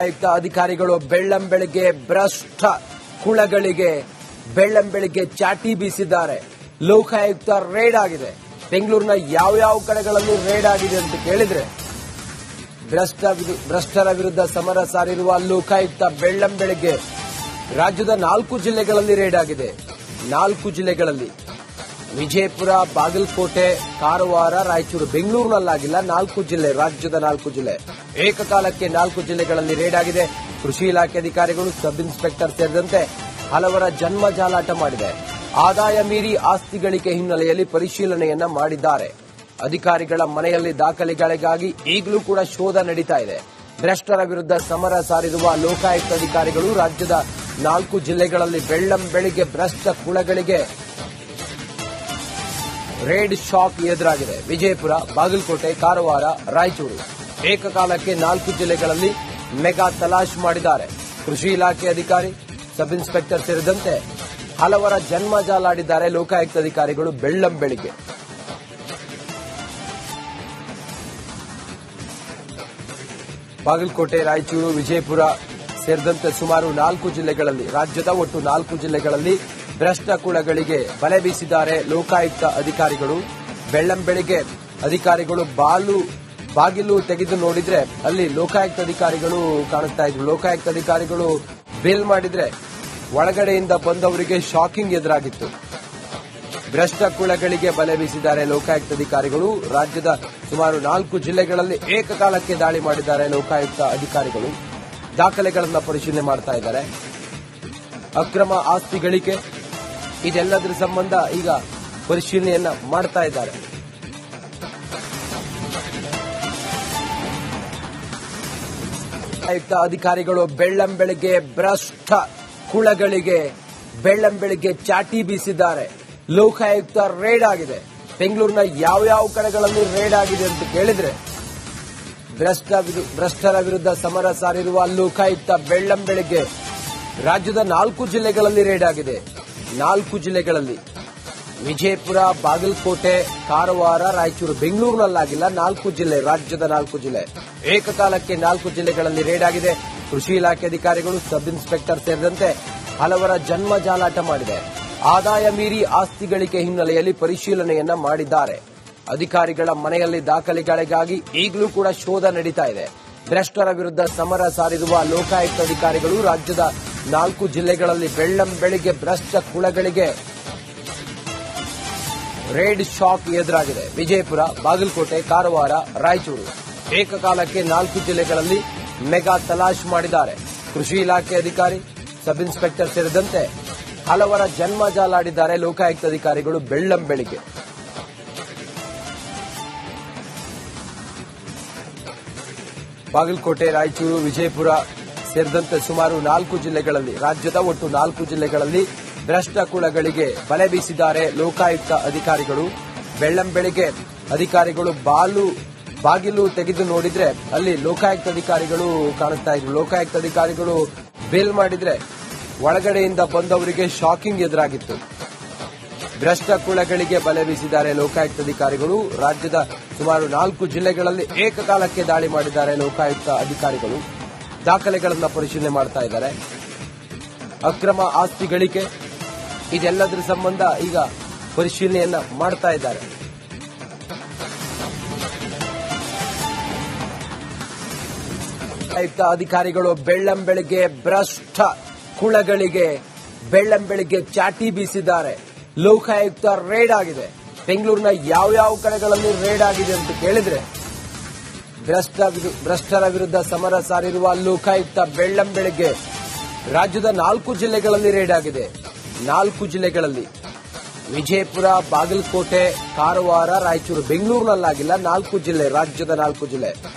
ಆಯುಕ್ತ ಅಧಿಕಾರಿಗಳು ಬೆಳ್ಳಂಬೆಳಗ್ಗೆ ಭ್ರಷ್ಟ ಕುಳಗಳಿಗೆ ಬೆಳ್ಳಂಬೆಳಗ್ಗೆ ಚಾಟಿ ಬೀಸಿದ್ದಾರೆ. ಲೋಕಾಯುಕ್ತ ರೇಡ್ ಆಗಿದೆ. ಬೆಂಗಳೂರಿನ ಯಾವ ಕಡೆಗಳಲ್ಲಿ ರೇಡ್ ಆಗಿದೆ ಅಂತ ಕೇಳಿದ್ರೆ ಭ್ರಷ್ಟರ ವಿರುದ್ಧ ಸಮರ ಸಾರಿರುವ ಲೋಕಾಯುಕ್ತ ಬೆಳ್ಳಂಬೆಳಗ್ಗೆ ರಾಜ್ಯದ 4 ಜಿಲ್ಲೆಗಳಲ್ಲಿ ರೇಡ್ ಆಗಿದೆ. 4 ಜಿಲ್ಲೆಗಳಲ್ಲಿ ವಿಜಯಪುರ, ಬಾಗಲಕೋಟೆ, ಕಾರವಾರ, ರಾಯಚೂರು. ಬೆಂಗಳೂರಿನಲ್ಲಾಗಿಲ್ಲ, 4 ಜಿಲ್ಲೆ, ರಾಜ್ಯದ 4 ಜಿಲ್ಲೆ. ಏಕಕಾಲಕ್ಕೆ 4 ಜಿಲ್ಲೆಗಳಲ್ಲಿ ರೇಡ್ ಆಗಿದೆ. ಕೃಷಿ ಇಲಾಖೆ ಅಧಿಕಾರಿಗಳು, ಸಬ್ ಇನ್ಸ್ಪೆಕ್ಟರ್ ಸೇರಿದಂತೆ ಹಲವರ ಜನ್ಮ ಜಾಲಾಟ ಮಾಡಿದೆ. ಆದಾಯ ಮೀರಿ ಆಸ್ತಿ ಗಳಿಕೆ ಹಿನ್ನೆಲೆಯಲ್ಲಿ ಪರಿಶೀಲನೆಯನ್ನ ಮಾಡಿದ್ದಾರೆ. ಅಧಿಕಾರಿಗಳ ಮನೆಯಲ್ಲಿ ದಾಖಲೆಗಳಿಗಾಗಿ ಈಗಲೂ ಕೂಡ ಶೋಧ ನಡೀತಾ ಇದೆ. ಭ್ರಷ್ಟರ ವಿರುದ್ಧ ಸಮರ ಸಾರಿರುವ ಲೋಕಾಯುಕ್ತ ಅಧಿಕಾರಿಗಳು ರಾಜ್ಯದ 4 ಜಿಲ್ಲೆಗಳಲ್ಲಿ ಬೆಳ್ಳಂಬೆಳಗ್ಗೆ ಭ್ರಷ್ಟ ಕುಳಗಳಿಗೆ ರೇಡ್ ಶಾಕ್ ಎದುರಾಗಿದೆ. ವಿಜಯಪುರ, ಬಾಗಲಕೋಟೆ, ಕಾರವಾರ, ರಾಯಚೂರು. ಏಕಕಾಲಕ್ಕೆ 4 ಜಿಲ್ಲೆಗಳಲ್ಲಿ ಮೆಗಾ ತಲಾಶ್ ಮಾಡಿದ್ದಾರೆ. ಕೃಷಿ ಇಲಾಖೆ ಅಧಿಕಾರಿ, ಸಬ್ ಇನ್ಸ್ಪೆಕ್ಟರ್ ಸೇರಿದಂತೆ ಹಲವರ ಜನ್ಮ ಜಾಲಾಡಿದ್ದಾರೆ ಲೋಕಾಯುಕ್ತ ಅಧಿಕಾರಿಗಳು ಬೆಳ್ಳಂಬೆಳಗ್ಗೆ. ಬಾಗಲಕೋಟೆ, ರಾಯಚೂರು, ವಿಜಯಪುರ ಸೇರಿದಂತೆ ಸುಮಾರು 4 ಜಿಲ್ಲೆಗಳಲ್ಲಿ, ರಾಜ್ಯದ ಒಟ್ಟು 4 ಜಿಲ್ಲೆಗಳಲ್ಲಿ ಭ್ರಷ್ಟ ಕುಳಗಳಿಗೆ ಬಲೆ ಬೀಸಿದ್ದಾರೆ ಲೋಕಾಯುಕ್ತ ಅಧಿಕಾರಿಗಳು. ಬೆಳ್ಳಂಬೆಳಗ್ಗೆ ಅಧಿಕಾರಿಗಳು ಬಾಗಿಲು ತೆಗೆದು ನೋಡಿದ್ರೆ ಅಲ್ಲಿ ಲೋಕಾಯುಕ್ತ ಅಧಿಕಾರಿಗಳು ಕಾಣಿಸ್ತಾ ಇದ್ರು. ಲೋಕಾಯುಕ್ತ ಅಧಿಕಾರಿಗಳು ಬೇಲ್ ಮಾಡಿದ್ರೆ ಒಳಗಡೆಯಿಂದ ಬಂದವರಿಗೆ ಶಾಕಿಂಗ್ ಎದುರಾಗಿತ್ತು. ಭ್ರಷ್ಟ ಕುಳಗಳಿಗೆ ಬಲೆ ಬೀಸಿದ್ದಾರೆ ಲೋಕಾಯುಕ್ತ ಅಧಿಕಾರಿಗಳು. ರಾಜ್ಯದ ಸುಮಾರು 4 ಜಿಲ್ಲೆಗಳಲ್ಲಿ ಏಕಕಾಲಕ್ಕೆ ದಾಳಿ ಮಾಡಿದ್ದಾರೆ ಲೋಕಾಯುಕ್ತ ಅಧಿಕಾರಿಗಳು. ದಾಖಲೆಗಳನ್ನು ಪರಿಶೀಲನೆ ಮಾಡ್ತಾ ಇದ್ದಾರೆ. ಅಕ್ರಮ ಆಸ್ತಿ ಗಳಿಕೆ ಇದೆಲ್ಲದರ ಸಂಬಂಧ ಈಗ ಪರಿಶೀಲನೆಯನ್ನ ಮಾಡ್ತಾ ಇದ್ದಾರೆ. ಆಯುಕ್ತ ಅಧಿಕಾರಿಗಳು ಬೆಳ್ಳಂಬೆಳಗ್ಗೆ ಭ್ರಷ್ಟ ಕುಳಗಳಿಗೆ ಬೆಳ್ಳಂಬೆಳಗ್ಗೆ ಚಾಟಿ ಬೀಸಿದ್ದಾರೆ. ಲೋಕಾಯುಕ್ತ ರೇಡ್ ಆಗಿದೆ. ಬೆಂಗಳೂರಿನ ಯಾವ ಕಡೆಗಳಲ್ಲಿ ರೇಡ್ ಆಗಿದೆ ಅಂತ ಕೇಳಿದ್ರೆ ಭ್ರಷ್ಟರ ವಿರುದ್ಧ ಸಮರ ಸಾರಿರುವ ಲೋಕಾಯುಕ್ತ ಬೆಳ್ಳಂಬೆಳಗ್ಗೆ ರಾಜ್ಯದ 4 ಜಿಲ್ಲೆಗಳಲ್ಲಿ ರೇಡ್ ಆಗಿದೆ. 4 ಜಿಲ್ಲೆಗಳಲ್ಲಿ ವಿಜಯಪುರ, ಬಾಗಲಕೋಟೆ, ಕಾರವಾರ, ರಾಯಚೂರು. ಬೆಂಗಳೂರಿನಲ್ಲಾಗಿಲ್ಲ, 4 ಜಿಲ್ಲೆ, ರಾಜ್ಯದ 4 ಜಿಲ್ಲೆ. ಏಕಕಾಲಕ್ಕೆ 4 ಜಿಲ್ಲೆಗಳಲ್ಲಿ ರೇಡ್ ಆಗಿದೆ. ಕೃಷಿ ಇಲಾಖೆ ಅಧಿಕಾರಿಗಳು, ಸಬ್ ಇನ್ಸ್ಪೆಕ್ಟರ್ ಸೇರಿದಂತೆ ಹಲವರ ಜನ್ಮ ಜಾಲಾಟ ಮಾಡಿದೆ. ಆದಾಯ ಮೀರಿ ಆಸ್ತಿ ಗಳಿಕೆ ಹಿನ್ನೆಲೆಯಲ್ಲಿ ಪರಿಶೀಲನೆಯನ್ನ ಮಾಡಿದ್ದಾರೆ. ಅಧಿಕಾರಿಗಳ ಮನೆಯಲ್ಲಿ ದಾಖಲೆಗಳಿಗಾಗಿ ಈಗಲೂ ಕೂಡ ಶೋಧ ನಡೀತಾ ಇದೆ. ಭ್ರಷ್ಟರ ವಿರುದ್ಧ ಸಮರ ಸಾರಿರುವ ಲೋಕಾಯುಕ್ತ ಅಧಿಕಾರಿಗಳು ರಾಜ್ಯದ 4 ಜಿಲ್ಲೆಗಳಲ್ಲಿ ಬೆಳ್ಳಂಬೆಳಗ್ಗೆ ಭ್ರಷ್ಟ ಕುಳಗಳಿಗೆ ರೇಡ್ ಶಾಕ್ ಎದುರಾಗಿದೆ. ವಿಜಯಪುರ, ಬಾಗಲಕೋಟೆ, ಕಾರವಾರ, ರಾಯಚೂರು. ಏಕಕಾಲಕ್ಕೆ 4 ಜಿಲ್ಲೆಗಳಲ್ಲಿ ಮೆಗಾ ತಲಾಶ್ ಮಾಡಿದ್ದಾರೆ. ಕೃಷಿ ಇಲಾಖೆ ಅಧಿಕಾರಿ, ಸಬ್ ಇನ್ಸ್ಪೆಕ್ಟರ್ ಸೇರಿದಂತೆ ಹಲವರ ಜನ್ಮ ಜಾಲಾಡಿದ್ದಾರೆ ಲೋಕಾಯುಕ್ತ ಅಧಿಕಾರಿಗಳು ಬೆಳ್ಳಂಬೆಳಗ್ಗೆ. ಬಾಗಲಕೋಟೆ, ರಾಯಚೂರು, ವಿಜಯಪುರ ಸೇರಿದಂತೆ ಸುಮಾರು 4 ಜಿಲ್ಲೆಗಳಲ್ಲಿ, ರಾಜ್ಯದ ಒಟ್ಟು 4 ಜಿಲ್ಲೆಗಳಲ್ಲಿ ಭ್ರಷ್ಟ ಕುಳಗಳಿಗೆ ಬಲೆ ಬೀಸಿದ್ದಾರೆ ಲೋಕಾಯುಕ್ತ ಅಧಿಕಾರಿಗಳು. ಬೆಳ್ಳಂಬೆಳಗ್ಗೆ ಅಧಿಕಾರಿಗಳು ಬಾಗಿಲು ತೆಗೆದು ನೋಡಿದ್ರೆ ಅಲ್ಲಿ ಲೋಕಾಯುಕ್ತ ಅಧಿಕಾರಿಗಳು ಕಾಣಿಸ್ತಾ ಇದ್ರು. ಲೋಕಾಯುಕ್ತ ಅಧಿಕಾರಿಗಳು ಬೇಲ್ ಮಾಡಿದ್ರೆ ಒಳಗಡೆಯಿಂದ ಬಂದವರಿಗೆ ಶಾಕಿಂಗ್ ಎದುರಾಗಿತ್ತು. ಭ್ರಷ್ಟ ಕುಳಗಳಿಗೆ ಬಲೆ ಬೀಸಿದ್ದಾರೆ ಲೋಕಾಯುಕ್ತ ಅಧಿಕಾರಿಗಳು. ರಾಜ್ಯದ ಸುಮಾರು 4 ಜಿಲ್ಲೆಗಳಲ್ಲಿ ಏಕಕಾಲಕ್ಕೆ ದಾಳಿ ಮಾಡಿದ್ದಾರೆ ಲೋಕಾಯುಕ್ತ ಅಧಿಕಾರಿಗಳು. ದಾಖಲೆಗಳನ್ನು ಪರಿಶೀಲನೆ ಮಾಡ್ತಾ ಇದ್ದಾರೆ. ಅಕ್ರಮ ಆಸ್ತಿ ಗಳಿಕೆ ಇದೆಲ್ಲದರ ಸಂಬಂಧ ಈಗ ಪರಿಶೀಲನೆಯನ್ನ ಮಾಡ್ತಾ ಇದ್ದಾರೆ. ಆಯುಕ್ತ ಅಧಿಕಾರಿಗಳು ಬೆಳ್ಳಂಬೆಳಗ್ಗೆ ಭ್ರಷ್ಟ ಕುಳಗಳಿಗೆ ಬೆಳ್ಳಂಬೆಳಗ್ಗೆ ಚಾಟಿ ಬೀಸಿದ್ದಾರೆ. ಲೋಕಾಯುಕ್ತ ರೇಡ್ ಆಗಿದೆ. ಬೆಂಗಳೂರಿನ ಯಾವ ಕಡೆಗಳಲ್ಲಿ ರೇಡ್ ಆಗಿದೆ ಅಂತ ಕೇಳಿದ್ರೆ ಭ್ರಷ್ಟರ ವಿರುದ್ಧ ಸಮರ ಸಾರಿರುವ ಲೋಕಾಯುಕ್ತ ಬೆಳ್ಳಂಬೆಳಗ್ಗೆ ರಾಜ್ಯದ 4 ಜಿಲ್ಲೆಗಳಲ್ಲಿ ರೇಡ್ ಆಗಿದೆ. 4 ಜಿಲ್ಲೆಗಳಲ್ಲಿ ವಿಜಯಪುರ, ಬಾಗಲಕೋಟೆ, ಕಾರವಾರ, ರಾಯಚೂರು. ಬೆಂಗಳೂರಿನಲ್ಲಾಗಿಲ್ಲ, 4 ಜಿಲ್ಲೆ, ರಾಜ್ಯದ 4 ಜಿಲ್ಲೆ.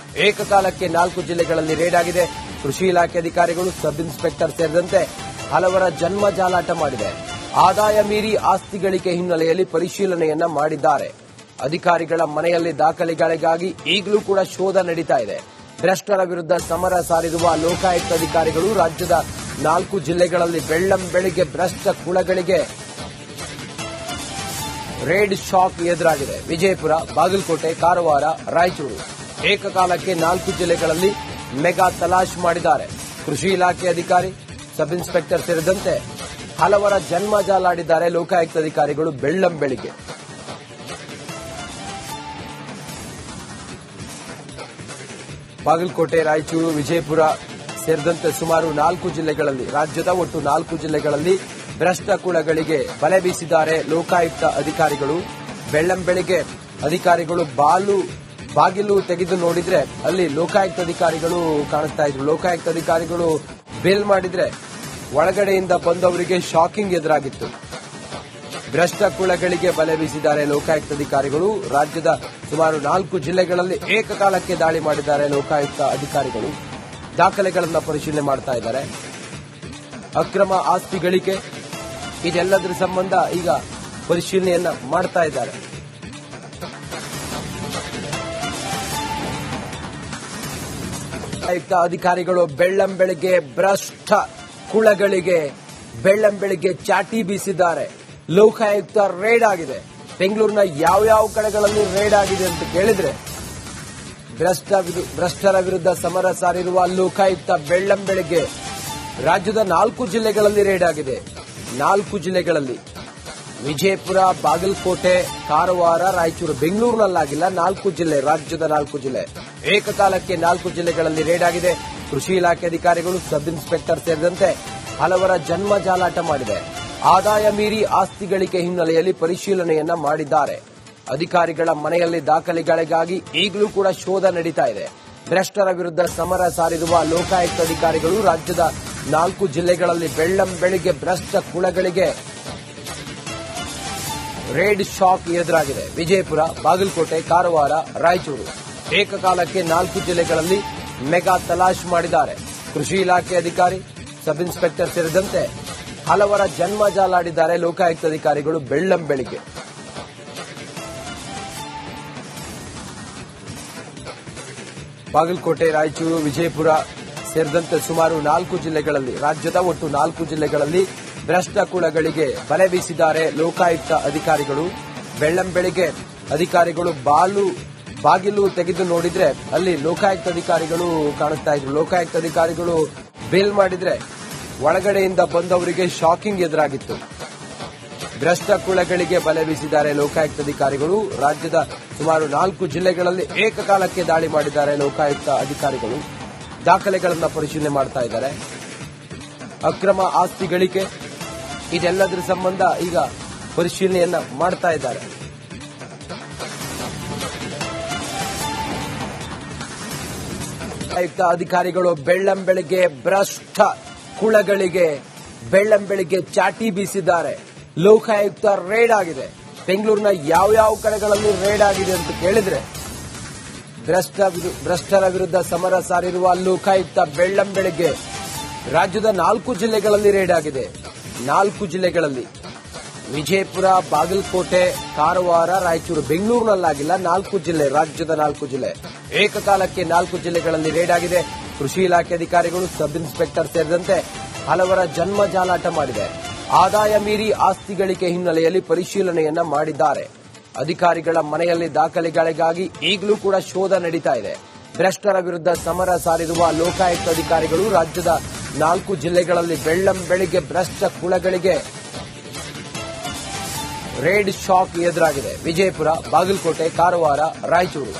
ಏಕಕಾಲಕ್ಕೆ 4 ಜಿಲ್ಲೆಗಳಲ್ಲಿ ರೇಡ್ ಆಗಿದೆ. ಕೃಷಿ ಇಲಾಖೆ ಅಧಿಕಾರಿಗಳು, ಸಬ್ ಇನ್ಸ್ಪೆಕ್ಟರ್ ಸೇರಿದಂತೆ ಹಲವರ ಜನ್ಮ ಜಾಲಾಟ ಮಾಡಿದೆ. ಆದಾಯ ಮೀರಿ ಆಸ್ತಿ ಗಳಿಕೆ ಹಿನ್ನೆಲೆಯಲ್ಲಿ ಪರಿಶೀಲನೆಯನ್ನ ಮಾಡಿದ್ದಾರೆ. ಅಧಿಕಾರಿಗಳ ಮನೆಯಲ್ಲಿ ದಾಖಲೆಗಳಿಗಾಗಿ ಈಗಲೂ ಕೂಡ ಶೋಧ ನಡೀತಾ ಇದೆ. ಭ್ರಷ್ಟರ ವಿರುದ್ಧ ಸಮರ ಸಾರಿರುವ ಲೋಕಾಯುಕ್ತ ಅಧಿಕಾರಿಗಳು ರಾಜ್ಯದ 4 ಜಿಲ್ಲೆಗಳಲ್ಲಿ ಬೆಳ್ಳಂಬೆಳಗ್ಗೆ ಭ್ರಷ್ಟ ಕುಳಗಳಿಗೆ ರೇಡ್ ಶಾಕ್ ಎದುರಾಗಿದೆ. ವಿಜಯಪುರ, ಬಾಗಲಕೋಟೆ, ಕಾರವಾರ, ರಾಯಚೂರು. ಏಕಕಾಲಕ್ಕೆ 4 ಜಿಲ್ಲೆಗಳಲ್ಲಿ ಮೆಗಾ ತಲಾಶ್ ಮಾಡಿದ್ದಾರೆ. ಕೃಷಿ ಇಲಾಖೆ ಅಧಿಕಾರಿ, ಸಬ್ ಇನ್ಸ್ಪೆಕ್ಟರ್ ಸೇರಿದಂತೆ ಹಲವರ ಜನ್ಮ ಜಾಲಾಡಿದ್ದಾರೆ ಲೋಕಾಯುಕ್ತ ಅಧಿಕಾರಿಗಳು ಬೆಳ್ಳಂಬೆಳಿಗ್ಗೆ. ಬಾಗಲಕೋಟೆ, ರಾಯಚೂರು, ವಿಜಯಪುರ ಸೇರಿದಂತೆ ಸುಮಾರು 4 ಜಿಲ್ಲೆಗಳಲ್ಲಿ, ರಾಜ್ಯದ ಒಟ್ಟು 4 ಜಿಲ್ಲೆಗಳಲ್ಲಿ ಭ್ರಷ್ಟ ಕೂಳಗಳಿಗೆ ಬಲೆ ಬೀಸಿದ್ದಾರೆ ಲೋಕಾಯುಕ್ತ ಅಧಿಕಾರಿಗಳು. ಬೆಳ್ಳಂಬೆಳಿಗ್ಗೆ ಅಧಿಕಾರಿಗಳು ಬಾಗಿಲು ತೆಗೆದು ನೋಡಿದ್ರೆ ಅಲ್ಲಿ ಲೋಕಾಯುಕ್ತ ಅಧಿಕಾರಿಗಳು ಕಾಣಿಸ್ತಾ ಇದ್ರು. ಲೋಕಾಯುಕ್ತ ಅಧಿಕಾರಿಗಳು ಬೇಲ್ ಮಾಡಿದ್ರೆ ಒಳಗಡೆಯಿಂದ ಬಂದವರಿಗೆ ಶಾಕಿಂಗ್ ಎದುರಾಗಿತ್ತು. ಭ್ರಷ್ಟ ಕೂಳಗಳಿಗೆ ಬಲೆ ಬೀಸಿದ್ದಾರೆ ಲೋಕಾಯುಕ್ತ ಅಧಿಕಾರಿಗಳು. ರಾಜ್ಯದ ಸುಮಾರು 4 ಜಿಲ್ಲೆಗಳಲ್ಲಿ ಏಕಕಾಲಕ್ಕೆ ದಾಳಿ ಮಾಡಿದ್ದಾರೆ ಲೋಕಾಯುಕ್ತ ಅಧಿಕಾರಿಗಳು. ದಾಖಲೆಗಳನ್ನು ಪರಿಶೀಲನೆ ಮಾಡ್ತಾ ಇದ್ದಾರೆ. ಅಕ್ರಮ ಆಸ್ತಿ ಗಳಿಕೆ ಇದೆಲ್ಲದರ ಸಂಬಂಧ ಈಗ ಪರಿಶೀಲನೆಯನ್ನ ಮಾಡ್ತಾ ಇದ್ದಾರೆ. ಲೋಕಾಯುಕ್ತ ಅಧಿಕಾರಿಗಳು ಬೆಳ್ಳಂಬೆಳಿಗ್ಗೆ ಭ್ರಷ್ಟ ಕೂಳಗಳಿಗೆ ಬೆಳ್ಳಂಬೆಳಿಗ್ಗೆ ಚಾಟಿ ಬೀಸಿದ್ದಾರೆ. ಲೋಕಾಯುಕ್ತ ರೇಡ್ ಆಗಿದೆ. ಬೆಂಗಳೂರಿನ ಯಾವ ಕಡೆಗಳಲ್ಲಿ ರೇಡ್ ಆಗಿದೆ ಅಂತ ಕೇಳಿದ್ರೆ ಭ್ರಷ್ಟರ ವಿರುದ್ಧ ಸಮರ ಸಾರಿರುವ ಲೋಕಾಯುಕ್ತ ಬೆಳ್ಳಂಬೆಳಿಗ್ಗೆ ರಾಜ್ಯದ 4 ಜಿಲ್ಲೆಗಳಲ್ಲಿ ರೇಡ್ ಆಗಿದೆ. 4 ಜಿಲ್ಲೆಗಳಲ್ಲಿ ವಿಜಯಪುರ, ಬಾಗಲಕೋಟೆ, ಕಾರವಾರ, ರಾಯಚೂರು, ಬೆಂಗಳೂರಿನಲ್ಲಾಗಿಲ್ಲ. 4 ಜಿಲ್ಲೆ, ರಾಜ್ಯದ 4 ಜಿಲ್ಲೆ ಏಕಕಾಲಕ್ಕೆ 4 ಜಿಲ್ಲೆಗಳಲ್ಲಿ ರೇಡ್ ಆಗಿದೆ. ಕೃಷಿ ಇಲಾಖೆ ಅಧಿಕಾರಿಗಳು, ಸಬ್ ಇನ್ಸ್ಪೆಕ್ಟರ್ ಸೇರಿದಂತೆ ಹಲವರ ಜನ್ಮ ಜಾಲಾಟ ಮಾಡಿದೆ. ಆದಾಯ ಮೀರಿ ಆಸ್ತಿ ಗಳಿಕೆ ಹಿನ್ನೆಲೆಯಲ್ಲಿ ಪರಿಶೀಲನೆಯನ್ನ ಮಾಡಿದ್ದಾರೆ. ಅಧಿಕಾರಿಗಳ ಮನೆಯಲ್ಲಿ ದಾಖಲೆಗಳಿಗಾಗಿ ಈಗಲೂ ಕೂಡ ಶೋಧ ನಡೀತಾ ಇದೆ. ಭ್ರಷ್ಟರ ವಿರುದ್ಧ ಸಮರ ಸಾರಿರುವ ಲೋಕಾಯುಕ್ತ ಅಧಿಕಾರಿಗಳು ರಾಜ್ಯದ 4 ಜಿಲ್ಲೆಗಳಲ್ಲಿ ಬೆಳ್ಳಂಬೆಳಿಗ್ಗೆ ಭ್ರಷ್ಟ ಕೂಳಗಳಿಗೆ ರೇಡ್ ಶಾಕ್ ಎದುರಾಗಿದೆ. ವಿಜಯಪುರ, ಬಾಗಲಕೋಟೆ, ಕಾರವಾರ, ರಾಯಚೂರು ಏಕಕಾಲಕ್ಕೆ 4 ಜಿಲ್ಲೆಗಳಲ್ಲಿ ಮೆಗಾ ತಲಾಶ್ ಮಾಡಿದ್ದಾರೆ. ಕೃಷಿ ಇಲಾಖೆ ಅಧಿಕಾರಿ, ಸಬ್ ಇನ್ಸ್ಪೆಕ್ಟರ್ ಸೇರಿದಂತೆ ಹಲವರ ಜನ್ಮ ಜಾಲಾಡಿದ್ದಾರೆ ಲೋಕಾಯುಕ್ತ ಅಧಿಕಾರಿಗಳು ಬೆಳ್ಳಂಬೆಳಿಗ್ಗೆ. ಬಾಗಲಕೋಟೆ, ರಾಯಚೂರು, ವಿಜಯಪುರ ಸೇರಿದಂತೆ ಸುಮಾರು 4 ಜಿಲ್ಲೆಗಳಲ್ಲಿ, ರಾಜ್ಯದ ಒಟ್ಟು 4 ಜಿಲ್ಲೆಗಳಲ್ಲಿ ಭ್ರಷ್ಟ ಕೂಳಗಳಿಗೆ ಬಲೆ ಬೀಸಿದ್ದಾರೆ ಲೋಕಾಯುಕ್ತ ಅಧಿಕಾರಿಗಳು. ಬೆಳ್ಳಂಬೆಳಿಗ್ಗೆ ಅಧಿಕಾರಿಗಳು ಬಾಗಿಲು ತೆಗೆದು ನೋಡಿದ್ರೆ ಅಲ್ಲಿ ಲೋಕಾಯುಕ್ತ ಅಧಿಕಾರಿಗಳು ಕಾಣಿಸ್ತಾ ಇದ್ರು. ಲೋಕಾಯುಕ್ತ ಅಧಿಕಾರಿಗಳು ಬೇಲ್ ಮಾಡಿದ್ರೆ ಒಳಗಡೆಯಿಂದ ಬಂದವರಿಗೆ ಶಾಕಿಂಗ್ ಎದುರಾಗಿತ್ತು. ಭ್ರಷ್ಟ ಕೂಳಗಳಿಗೆ ಬಲೆ ಬೀಸಿದ್ದಾರೆ ಲೋಕಾಯುಕ್ತ ಅಧಿಕಾರಿಗಳು. ರಾಜ್ಯದ ಸುಮಾರು 4 ಜಿಲ್ಲೆಗಳಲ್ಲಿ ಏಕಕಾಲಕ್ಕೆ ದಾಳಿ ಮಾಡಿದ್ದಾರೆ ಲೋಕಾಯುಕ್ತ ಅಧಿಕಾರಿಗಳು. ದಾಖಲೆಗಳನ್ನು ಪರಿಶೀಲನೆ ಮಾಡ್ತಾ ಇದ್ದಾರೆ. ಅಕ್ರಮ ಆಸ್ತಿ ಗಳಿಕೆ ಇದೆಲ್ಲದರ ಸಂಬಂಧ ಈಗ ಪರಿಶೀಲನೆಯನ್ನ ಮಾಡ್ತಾ ಇದ್ದಾರೆ. ಲೋಕಾಯುಕ್ತ ಅಧಿಕಾರಿಗಳು ಬೆಳ್ಳಂಬೆಳಿಗ್ಗೆ ಭ್ರಷ್ಟ ಕೂಳಗಳಿಗೆ ಬೆಳ್ಳಂಬೆಳಿಗ್ಗೆ ಚಾಟಿ ಬೀಸಿದ್ದಾರೆ. ಲೋಕಾಯುಕ್ತ ರೇಡ್ ಆಗಿದೆ. ಬೆಂಗಳೂರಿನ ಯಾವ ಕಡೆಗಳಲ್ಲಿ ರೇಡ್ ಆಗಿದೆ ಅಂತ ಕೇಳಿದ್ರೆ ಭ್ರಷ್ಟರ ವಿರುದ್ಧ ಸಮರ ಸಾರಿರುವ ಲೋಕಾಯುಕ್ತ ಬೆಳ್ಳಂಬೆಳಿಗ್ಗೆ ರಾಜ್ಯದ 4 ಜಿಲ್ಲೆಗಳಲ್ಲಿ ರೇಡ್ ಆಗಿದೆ. 4 ಜಿಲ್ಲೆಗಳಲ್ಲಿ ವಿಜಯಪುರ, ಬಾಗಲಕೋಟೆ, ಕಾರವಾರ, ರಾಯಚೂರು, ಬೆಂಗಳೂರಿನಲ್ಲಾಗಿಲ್ಲ. 4 ಜಿಲ್ಲೆ, ರಾಜ್ಯದ 4 ಜಿಲ್ಲೆ ಏಕಕಾಲಕ್ಕೆ 4 ಜಿಲ್ಲೆಗಳಲ್ಲಿ ರೇಡ್ ಆಗಿದೆ. ಕೃಷಿ ಇಲಾಖೆ ಅಧಿಕಾರಿಗಳು, ಸಬ್ ಇನ್ಸ್ಪೆಕ್ಟರ್ ಸೇರಿದಂತೆ ಹಲವರ ಜನ್ಮ ಜಾಲಾಟ ಮಾಡಿದೆ. ಆದಾಯ ಮೀರಿ ಆಸ್ತಿ ಗಳಿಕೆ ಹಿನ್ನೆಲೆಯಲ್ಲಿ ಪರಿಶೀಲನೆಯನ್ನ ಮಾಡಿದ್ದಾರೆ. ಅಧಿಕಾರಿಗಳ ಮನೆಯಲ್ಲಿ ದಾಖಲೆಗಳಿಗಾಗಿ ಈಗಲೂ ಕೂಡ ಶೋಧ ನಡೀತಾ ಇದೆ. ಭ್ರಷ್ಟರ ವಿರುದ್ಧ ಸಮರ ಸಾರಿರುವ ಲೋಕಾಯುಕ್ತ ಅಧಿಕಾರಿಗಳು ರಾಜ್ಯದ 4 ಜಿಲ್ಲೆಗಳಲ್ಲಿ ಬೆಳ್ಳಂಬೆಳಿಗ್ಗೆ ಭ್ರಷ್ಟ ಕೂಳಗಳಿಗೆ ರೇಡ್ ಶಾಕ್ ಎದುರಾಗಿದೆ. ವಿಜಯಪುರ, ಬಾಗಲಕೋಟೆ, ಕಾರವಾರ, ರಾಯಚೂರು